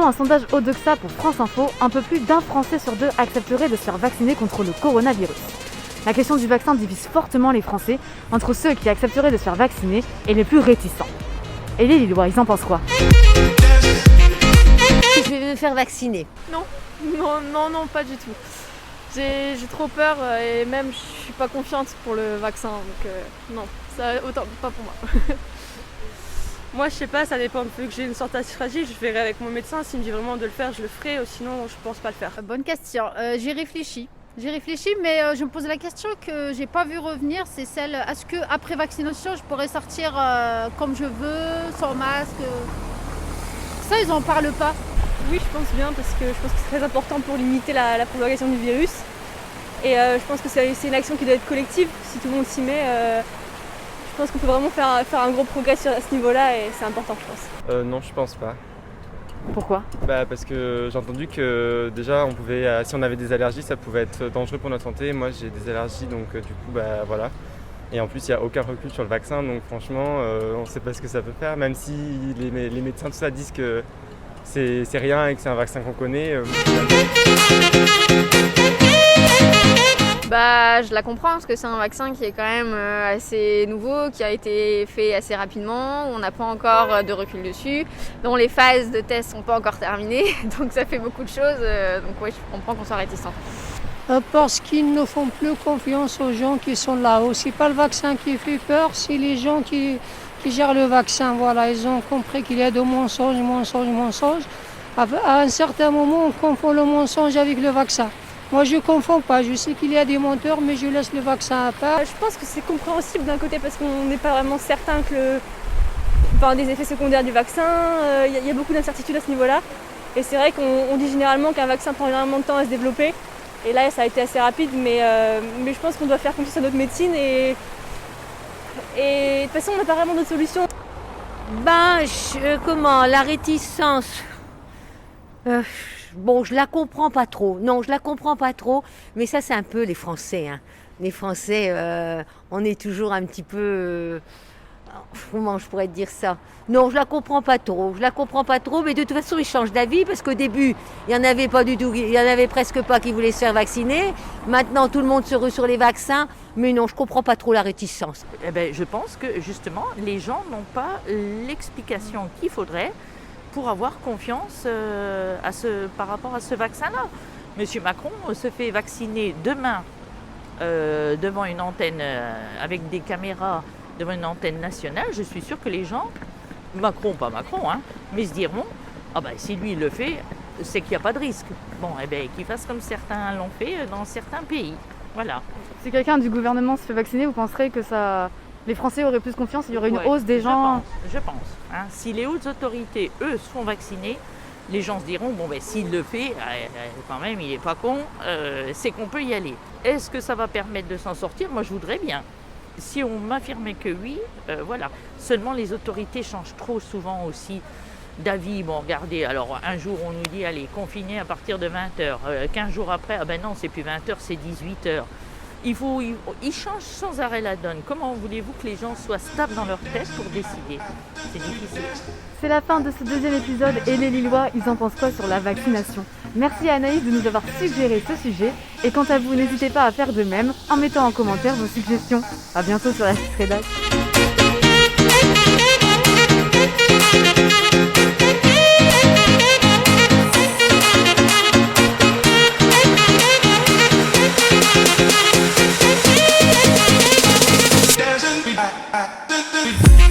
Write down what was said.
Selon un sondage Odoxa pour France Info, un peu plus d'un Français sur deux accepterait de se faire vacciner contre le coronavirus. La question du vaccin divise fortement les Français entre ceux qui accepteraient de se faire vacciner et les plus réticents. Et les Lillois, ils en pensent quoi? Je vais me faire vacciner. Non, pas du tout. J'ai trop peur et même je suis pas confiante pour le vaccin, donc non, ça autant pas pour moi. Moi je sais pas, ça dépend, vu que j'ai une santé assez fragile, je verrai avec mon médecin, s'il me dit vraiment de le faire, je le ferai, sinon je pense pas le faire. Bonne question, j'y réfléchis. Mais je me pose la question que j'ai pas vu revenir, c'est celle, est-ce que après vaccination je pourrais sortir comme je veux, sans masque? Ça ils en parlent pas. Oui, je pense bien, parce que je pense que c'est très important pour limiter la propagation du virus. Et je pense que c'est une action qui doit être collective. Si tout le monde s'y met, je pense qu'on peut vraiment faire un gros progrès à ce niveau-là et c'est important, je pense. Non, je pense pas. Pourquoi? Parce que j'ai entendu que déjà, si on avait des allergies, ça pouvait être dangereux pour notre santé. Moi, j'ai des allergies, donc du coup, voilà. Et en plus, il n'y a aucun recul sur le vaccin, donc franchement, on ne sait pas ce que ça peut faire. Même si les médecins, tout ça, disent que c'est rien et que c'est un vaccin qu'on connaît. Je la comprends parce que c'est un vaccin qui est quand même assez nouveau, qui a été fait assez rapidement, on n'a pas encore de recul dessus, dont les phases de test sont pas encore terminées, donc ça fait beaucoup de choses, donc oui, je comprends qu'on soit réticent. Parce qu'ils ne font plus confiance aux gens qui sont là-haut. C'est pas le vaccin qui fait peur, c'est les gens qui gèrent le vaccin. Voilà, ils ont compris qu'il y a de mensonges. À un certain moment, on confond le mensonge avec le vaccin. Moi, je ne confonds pas. Je sais qu'il y a des menteurs, mais je laisse le vaccin à part. Je pense que c'est compréhensible d'un côté parce qu'on n'est pas vraiment certain des effets secondaires du vaccin. Il y a beaucoup d'incertitudes à ce niveau-là. Et c'est vrai qu'on dit généralement qu'un vaccin prend énormément de temps à se développer. Et là, ça a été assez rapide, mais je pense qu'on doit faire confiance à notre médecine. Et de toute façon, on n'a pas vraiment d'autre solution. La réticence, je la comprends pas trop. Non, je la comprends pas trop, mais ça c'est un peu les Français. Les Français, on est toujours un petit peu... comment je pourrais te dire ça? Non, je la comprends pas trop, mais de toute façon ils changent d'avis parce qu'au début, il y en avait pas du tout, il y en avait presque pas qui voulaient se faire vacciner. Maintenant, tout le monde se rue sur les vaccins, mais non, je comprends pas trop la réticence. Je pense que justement, les gens n'ont pas l'explication qu'il faudrait pour avoir confiance par rapport à ce vaccin-là. Monsieur Macron se fait vacciner demain devant une antenne avec des caméras, devant une antenne nationale. Je suis sûre que les gens, pas Macron, mais se diront, si lui il le fait, c'est qu'il n'y a pas de risque. Qu'il fasse comme certains l'ont fait dans certains pays. Voilà. Si quelqu'un du gouvernement se fait vacciner, vous penserez que les Français auraient plus confiance, il y aurait une hausse des gens? Je pense. Si les hautes autorités, eux, se font vacciner, les gens se diront, s'il le fait, quand même, il n'est pas con, c'est qu'on peut y aller. Est-ce que ça va permettre de s'en sortir? Moi, je voudrais bien. Si on m'affirmait que oui, voilà. Seulement, les autorités changent trop souvent aussi d'avis. Regardez, alors un jour, on nous dit, allez, confiné à partir de 20h. 15 jours après, non, c'est plus 20h, c'est 18h. Ils changent sans arrêt la donne. Comment voulez-vous que les gens soient stables dans leur tête pour décider? C'est difficile. C'est la fin de ce deuxième épisode et les Lillois, ils en pensent quoi sur la vaccination? Merci à Anaïs de nous avoir suggéré ce sujet et quant à vous, n'hésitez pas à faire de même en mettant en commentaire vos suggestions. À bientôt sur la Rédac. Dancing,